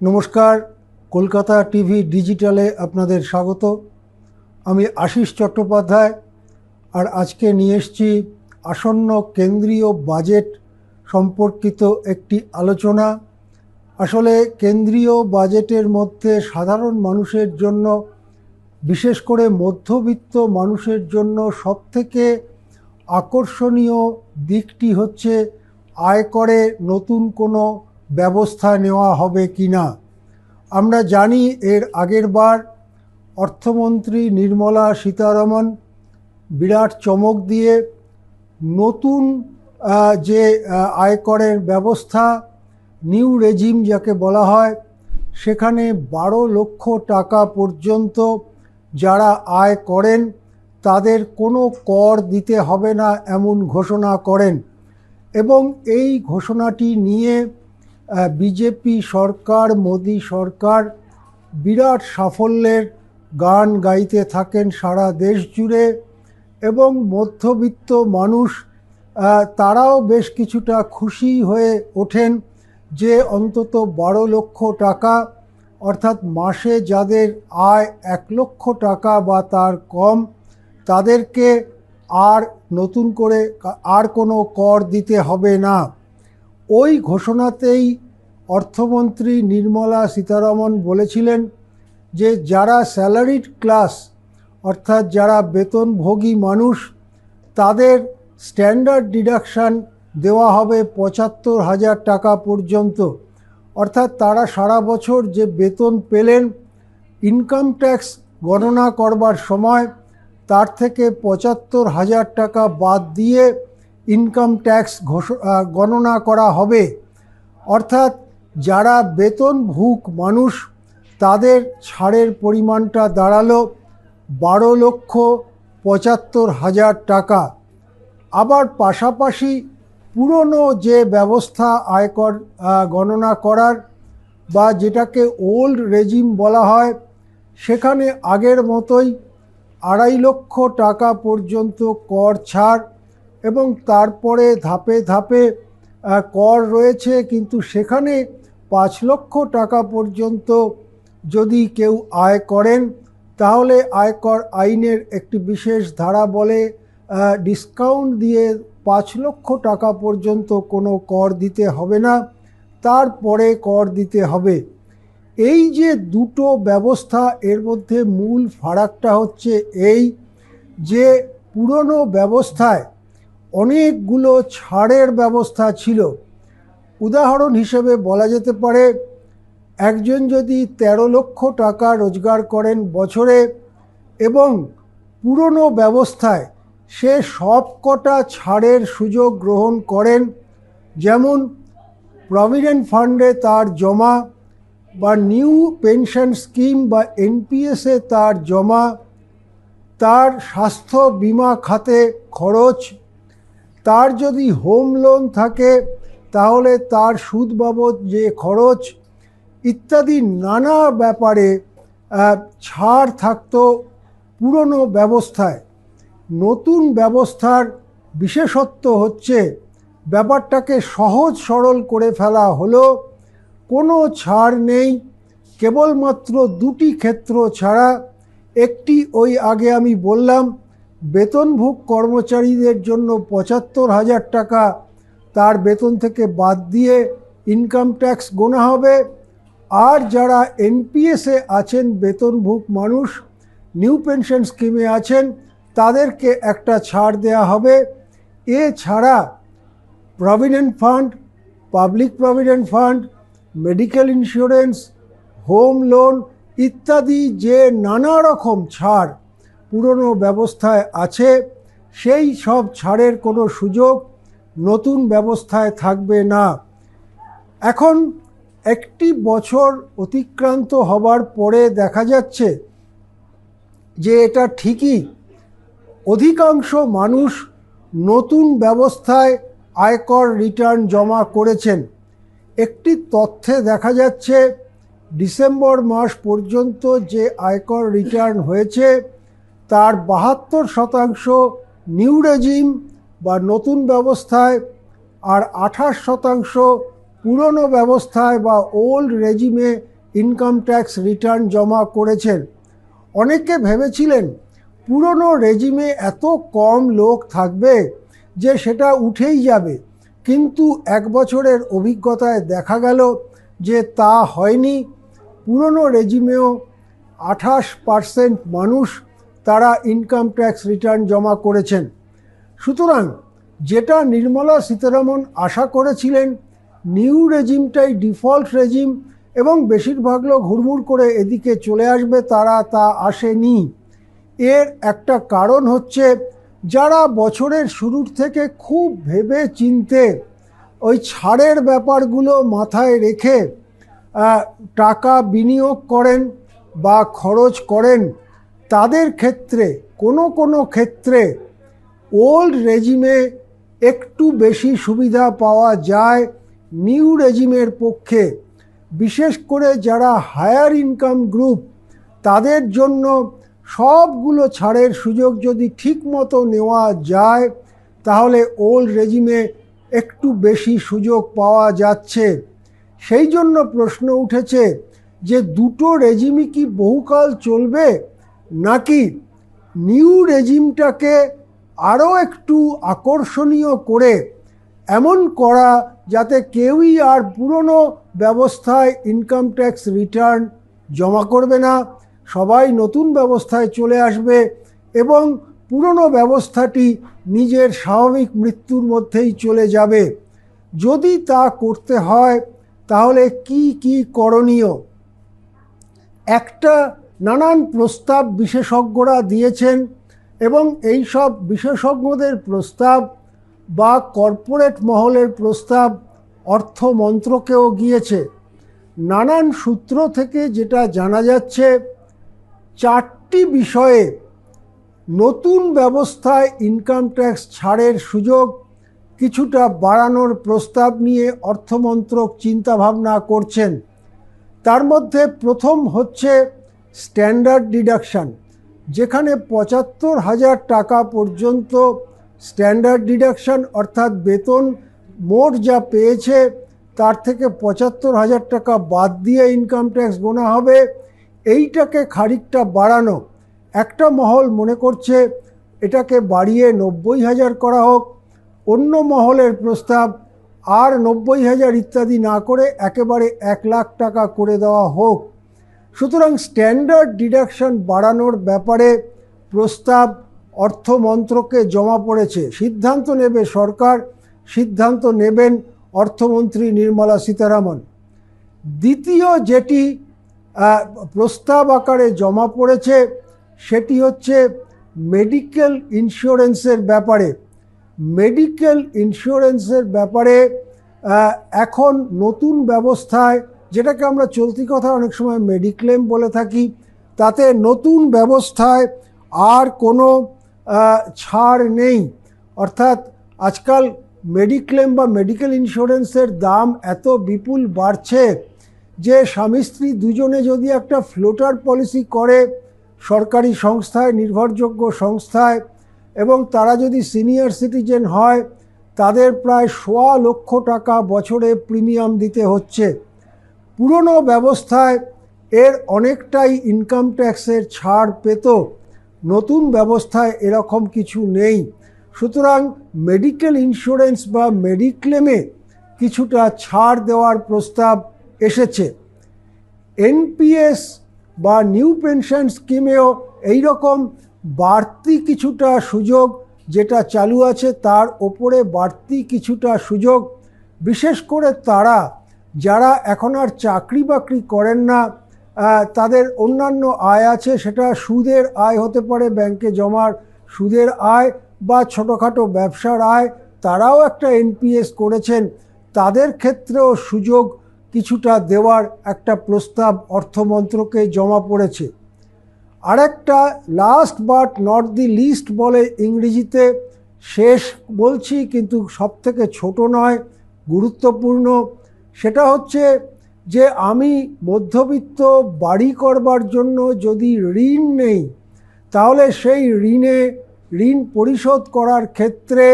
নমস্কার, কলকাতা টিভি ডিজিটালে আপনাদের স্বাগত। আমি আশিস চট্টোপাধ্যায়, আর আজকে নিয়ে এসেছি আসন্ন কেন্দ্রীয় বাজেট সম্পর্কিত একটি আলোচনা। আসলে কেন্দ্রীয় বাজেটের মধ্যে সাধারণ মানুষের জন্য, বিশেষ করে মধ্যবিত্ত মানুষের জন্য সবথেকে আকর্ষণীয় দিকটি হচ্ছে আয়করে নতুন কোনো ব্যবস্থা নেওয়া হবে কি না। আমরা জানি এর আগের বার অর্থমন্ত্রী নির্মলা সীতারমণ বিরাট চমক দিয়ে নতুন যে আয়করের ব্যবস্থা, নিউ রেজিম যাকে বলা হয়, সেখানে 12 লক্ষ টাকা পর্যন্ত যারা আয় করেন তাদের কোনো কর দিতে হবে না এমন ঘোষণা করেন। এবং এই ঘোষণাটি নিয়ে বিজেপি সরকার, মোদি সরকার বিরাট সাফল্যের গান গাইতে থাকেন সারা দেশ জুড়ে। এবং মধ্যবিত্ত মানুষ তারাও বেশ কিছুটা খুশি হয়ে ওঠেন যে অন্তত 12 লক্ষ টাকা, অর্থাৎ মাসে যাদের আয় 1 লক্ষ টাকা বা তার কম, তাদেরকে আর নতুন করে আর কোনো কর দিতে হবে না। ওই ঘোষণাতেই অর্থমন্ত্রী নির্মলা সীতারমণ বলেছিলেন যে যারা স্যালারিড ক্লাস, অর্থাৎ যারা বেতনভোগী মানুষ, তাদের স্ট্যান্ডার্ড ডিডাকশান দেওয়া হবে 75,000 টাকা পর্যন্ত। অর্থাৎ তারা সারা বছর যে বেতন পেলেন, ইনকাম ট্যাক্স গণনা করবার সময় তার থেকে 75,000 টাকা বাদ দিয়ে ইনকাম ট্যাক্স গণনা করা হবে। অর্থাৎ যারা বেতনভোগী মানুষ তাদের ছাড়ের পরিমাণটা দাঁড়ালো 12,75,000 টাকা। আবার পাশাপাশি পুরনো যে ব্যবস্থা আয়কর গণনা করার, বা যেটাকে ওল্ড রেজিম বলা হয়, সেখানে আগের মতোই 2.5 লক্ষ টাকা পর্যন্ত কর ছাড়, এবং তারপরে ধাপে ধাপে কর রয়েছে, কিন্তু সেখানে 5 লক্ষ টাকা পর্যন্ত যদি কেউ আয় করেন তাহলে আয়কর আইনের একটি বিশেষ ধারা বলে ডিসকাউন্ট দিয়ে 5 লক্ষ টাকা পর্যন্ত কোনো কর দিতে হবে না, তারপরে কর দিতে হবে। এই যে দুটো ব্যবস্থা, এর মধ্যে মূল ফারাকটা হচ্ছে এই যে পুরনো ব্যবস্থায় অনেকগুলো ছাড়ের ব্যবস্থা ছিল। উদাহরণ হিসেবে বলা যেতে পারে, একজন যদি 13 লক্ষ টাকা রোজগার করেন বছরে, এবং পুরনো ব্যবস্থায় সে সব কটা ছাড়ের সুযোগ গ্রহণ করেন, যেমন প্রভিডেন্ট ফান্ডে তার জমা, বা নিউ পেনশন স্কিম বা এনপিএসে তার জমা, তার স্বাস্থ্য বিমা খাতে খরচ, তার যদি হোম লোন থাকে তাহলে তার সুদ বাবদ যে খরচ ইত্যাদি নানা ব্যাপারে ছাড় থাকতো পুরনো ব্যবস্থায়। নতুন ব্যবস্থার বিশেষত্ব হচ্ছে ব্যাপারটাকে সহজ সরল করে ফেলা হলো। কোনো ছাড় নেই, কেবলমাত্র দুটি ক্ষেত্র ছাড়া। একটি ওই আগে আমি বললাম, বেতনভোগী কর্মচারীদের জন্য 75,000 টাকা তার বেতন থেকে বাদ দিয়ে ইনকাম ট্যাক্স গোনা হবে। আর যারা এনপিএসে আছেন, বেতনভোগী মানুষ, নিউ পেনশন স্কিমে আছেন, তাদেরকে একটা ছাড় দেয়া হবে। এছাড়া provident fund, public provident fund, medical insurance, home loan ইত্যাদি যে নানা রকম ছাড় পুরনো ব্যবস্থায় আছে, সেই সব ছাড়ের কোনো সুযোগ নতুন ব্যবস্থায় থাকবে না। এখন একটি বছর অতিক্রান্ত হবার পরে দেখা যাচ্ছে যে এটা ঠিকই অধিকাংশ মানুষ নতুন ব্যবস্থায় আয়কর রিটার্ন জমা করেছেন। একটি তথ্যে দেখা যাচ্ছে ডিসেম্বর মাস পর্যন্ত যে আয়কর রিটার্ন হয়েছে তার 72% নিউ রেজিম বা নতুন ব্যবস্থায়, আর 28% পুরনো ব্যবস্থায় বা ওল্ড রেজিমে ইনকাম ট্যাক্স রিটার্ন জমা করেছেন। অনেকে ভেবেছিলেন পুরনো রেজিমে এত কম লোক থাকবে যে সেটা উঠেই যাবে, কিন্তু 1 বছরের অভিজ্ঞতায় দেখা গেল যে তা হয়নি। পুরনো রেজিমেও 28% মানুষ তারা ইনকাম ট্যাক্স রিটার্ন জমা করেছেন। সুতরাং যেটা নির্মলা সীতারামন আশা করেছিলেন নিউ রেজিমটাই ডিফল্ট রেজিম এবং বেশিরভাগ লোক হুড়মুড় করে এদিকে চলে আসবে, তারা তা আসেনি। এর একটা কারণ হচ্ছে যারা বছরের শুরুর থেকে খুব ভেবে চিনতে ওই ছাড়ের ব্যাপারগুলো মাথায় রেখে টাকা বিনিয়োগ করেন বা খরচ করেন, তাদের ক্ষেত্রে কোনো ক্ষেত্রে ওল্ড রেজিমে একটু বেশি সুবিধা পাওয়া যায় নিউ রেজিমের পক্ষে। বিশেষ করে যারা হায়ার ইনকাম গ্রুপ, তাদের জন্য সবগুলো ছাড়ের সুযোগ যদি ঠিকমতো নেওয়া যায় তাহলে ওল্ড রেজিমে একটু বেশি সুযোগ পাওয়া যাচ্ছে। সেই জন্য প্রশ্ন উঠেছে যে দুটো রেজিমই কি বহুকাল চলবে, নাকি নিউ রেজিমটাকে আরও একটু আকর্ষণীয় করে এমন করা যাতে কেউই আর পুরনো ব্যবস্থায় ইনকাম ট্যাক্স রিটার্ন জমা করবে না, সবাই নতুন ব্যবস্থায় চলে আসবে এবং পুরনো ব্যবস্থাটি নিজের স্বাভাবিক মৃত্যুর মধ্যেই চলে যাবে। যদি তা করতে হয় তাহলে কি কি করণীয়? একটা নানান প্রস্তাব বিশেষজ্ঞরা দিয়েছেন এবং এই সব বিশেষজ্ঞদের প্রস্তাব বা কর্পোরেট মহলের প্রস্তাব অর্থ মন্ত্রকেও গিয়েছে। নানান সূত্র থেকে যেটা জানা যাচ্ছে, 4টি বিষয়ে নতুন ব্যবস্থায় ইনকাম ট্যাক্স ছাড়ের সুযোগ কিছুটা বাড়ানোর প্রস্তাব নিয়ে অর্থমন্ত্রক চিন্তাভাবনা করছেন। তার মধ্যে প্রথম হচ্ছে স্ট্যান্ডার্ড ডিডাকশান, যেখানে 75,000 টাকা পর্যন্ত স্ট্যান্ডার্ড ডিডাকশান, অর্থাৎ বেতন মোট যা পেয়েছে তার থেকে 75,000 টাকা বাদ দিয়ে ইনকাম ট্যাক্স গোনা হবে। এইটাকে খানিকটা বাড়ানো। একটা মহল মনে করছে এটাকে বাড়িয়ে 90,000 করা হোক, অন্য মহলের প্রস্তাব আর 90,000 ইত্যাদি না করে একেবারে 1 লাখ টাকা করে দেওয়া হোক। সুতরাং স্ট্যান্ডার্ড ডিডাকশন বাড়ানোর ব্যাপারে প্রস্তাব অর্থমন্ত্রকে জমা পড়েছে। সিদ্ধান্ত নেবে সরকার, সিদ্ধান্ত নেবেন অর্থমন্ত্রী নির্মলা সীতারামন। দ্বিতীয় যেটি প্রস্তাব আকারে জমা পড়েছে সেটি হচ্ছে মেডিকেল ইন্স্যুরেন্সের ব্যাপারে। মেডিকেল ইন্স্যুরেন্সের ব্যাপারে এখন নতুন ব্যবস্থায়, যেটাকে আমরা চলতি কথা অনেক সময় মেডিক্লেম বলে থাকি, তাতে নতুন ব্যবস্থায় আর কোনো ছাড় নেই। অর্থাৎ আজকাল মেডিক্লেম বা মেডিকেল ইন্স্যুরেন্সের দাম এত বিপুল বাড়ছে যে স্বামী স্ত্রী দুজনে যদি একটা ফ্লোটার পলিসি করে সরকারি সংস্থায়, নির্ভরযোগ্য সংস্থায়, এবং তারা যদি সিনিয়র সিটিজেন হয় তাদের প্রায় 1.25 লক্ষ টাকা বছরে প্রিমিয়াম দিতে হচ্ছে। পুরনো ব্যবস্থায় এর অনেকটাই ইনকাম ট্যাক্সের ছাড় পেত, নতুন ব্যবস্থায় এরকম কিছু নেই। সুতরাং মেডিকেল ইন্স্যুরেন্স বা মেডিক্লেমে কিছুটা ছাড় দেওয়ার প্রস্তাব এসেছে। এনপিএস বা নিউ পেনশন স্কিমেও এই রকম বাড়তি কিছুটা সুযোগ, যেটা চালু আছে তার ওপরে বাড়তি কিছুটা সুযোগ, বিশেষ করে তারা যারা এখন আর চাকরি বাকরি করেন না, তাদের অন্যান্য আয় আছে, সেটা সুদের আয় হতে পারে, ব্যাংকে জমার সুদের আয় বা ছোটোখাটো ব্যবসার আয়, তারাও একটা এনপিএস করেছেন, তাদের ক্ষেত্রেও সুযোগ কিছুটা দেওয়ার একটা প্রস্তাব অর্থমন্ত্রকে জমা পড়েছে। আরেকটা last but not the least বলে ইংরেজিতে, শেষ বলছি কিন্তু সবথেকে ছোট নয়, গুরুত্বপূর্ণ, সেটা হচ্ছে যে আমি মধ্যবিত্ত বাড়ি করবার জন্য যদি ঋণ নেই, তাহলে সেই ঋণ পরিশোধ করার ক্ষেত্রে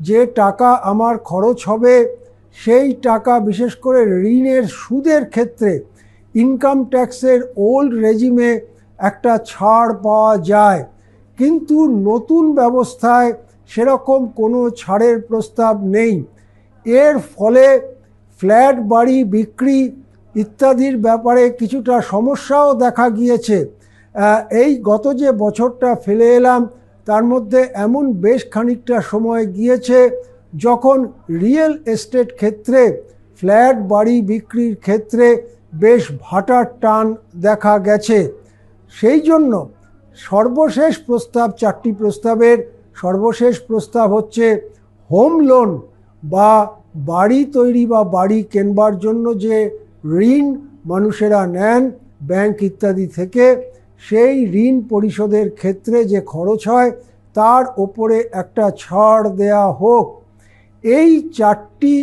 যে টাকা আমার খরচ হবে সেই টাকা বিশেষ করে ঋণের সুদের ক্ষেত্রে ইনকাম ট্যাক্সের ওল্ড রেজিমে একটা ছাড় পাওয়া যায়, কিন্তু নতুন ব্যবস্থায় সেরকম কোনো ছাড়ের প্রস্তাব নেই। এর ফলে ফ্ল্যাট বাড়ি বিক্রি ইত্যাদির ব্যাপারে কিছুটা সমস্যাও দেখা গিয়েছে। এই গত যে বছরটা ফেলে এলাম তার মধ্যে এমন বেশ খানিকটা সময় গিয়েছে যখন রিয়েল এস্টেট ক্ষেত্রে ফ্ল্যাট বাড়ি বিক্রির ক্ষেত্রে বেশ ভাটার টান দেখা গেছে। সেই জন্য সর্বশেষ প্রস্তাব, 4টি প্রস্তাবের সর্বশেষ প্রস্তাব হচ্ছে হোম লোন বা বাড়ি তৈরি বা বাড়ি কেনবার জন্য যে ঋণ মানুষেরা নেন ব্যাংক ইত্যাদি থেকে, সেই ঋণ পরিশোধের ক্ষেত্রে যে খরচ হয় তার ওপরে একটা ছাড় দেয়া হোক। এই 4টি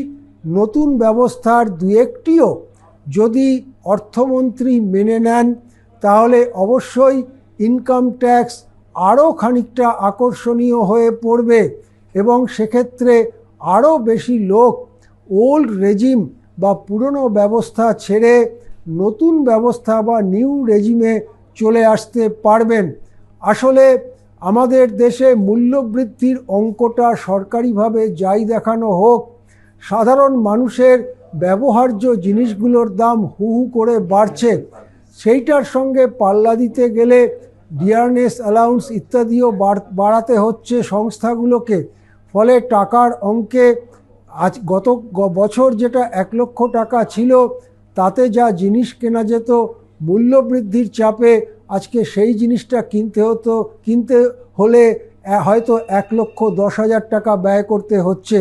নতুন ব্যবস্থার দু একটিও যদি অর্থমন্ত্রী মেনে নেন তাহলে অবশ্যই ইনকাম ট্যাক্স আরও খানিকটা আকর্ষণীয় হয়ে পড়বে এবং সেক্ষেত্রে আরও বেশি লোক ওল্ড রেজিম বা পুরনো ব্যবস্থা ছেড়ে নতুন ব্যবস্থা বা নিউ রেজিমে চলে আসতে পারবেন। আসলে আমাদের দেশে মূল্যবৃদ্ধির অঙ্কটা সরকারিভাবে যাই দেখানো হোক, সাধারণ মানুষের ব্যবহার্য জিনিসগুলোর দাম হু হু করে বাড়ছে। সেইটার সঙ্গে পাল্লা দিতে গেলে ডিয়ারনেস অ্যালাউন্স ইত্যাদিও বাড়াতে হচ্ছে সংস্থাগুলোকে। ফলে টাকার অঙ্কে গত বছর যেটা 1 লক্ষ টাকা ছিল তাতে যা জিনিস কেনা যেত, মূল্যবৃদ্ধির চাপে আজকে সেই জিনিসটা কিনতে হলে হয়তো 1,10,000 টাকা ব্যয় করতে হচ্ছে।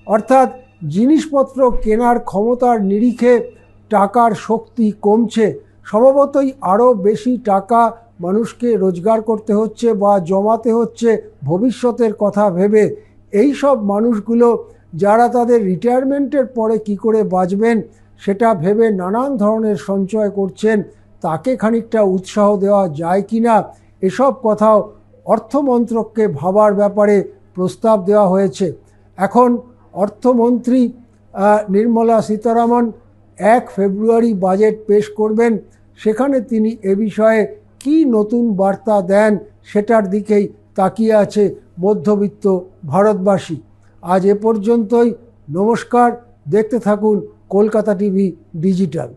অর্থাৎ জিনিসপত্র কেনার ক্ষমতার নিরিখে টাকার শক্তি কমছে। স্বভাবতই আরও বেশি টাকা মানুষকে রোজগার করতে হচ্ছে বা জমাতে হচ্ছে ভবিষ্যতের কথা ভেবে। এই সব মানুষগুলো যারা তাদের রিটায়ারমেন্টের পরে কি করে বাঁচবেন সেটা ভেবে নানান ধরনের সঞ্চয় করছেন, তাকে খানিকটা উৎসাহ দেওয়া যায় কি না এসব কথাও অর্থমন্ত্রককে ভাবার ব্যাপারে প্রস্তাব দেওয়া হয়েছে। এখন অর্থমন্ত্রী নির্মলা সীতারামন 1 ফেব্রুয়ারি বাজেট পেশ করবেন। সেখানে তিনি এ বিষয়ে কি নতুন বার্তা দেন সেটার দিকেই তাকিয়ে আছে মধ্যবিত্ত ভারতবাসী। আজ এ পর্যন্তই। নমস্কার। দেখতে থাকুন কলকাতা টিভি ডিজিটাল।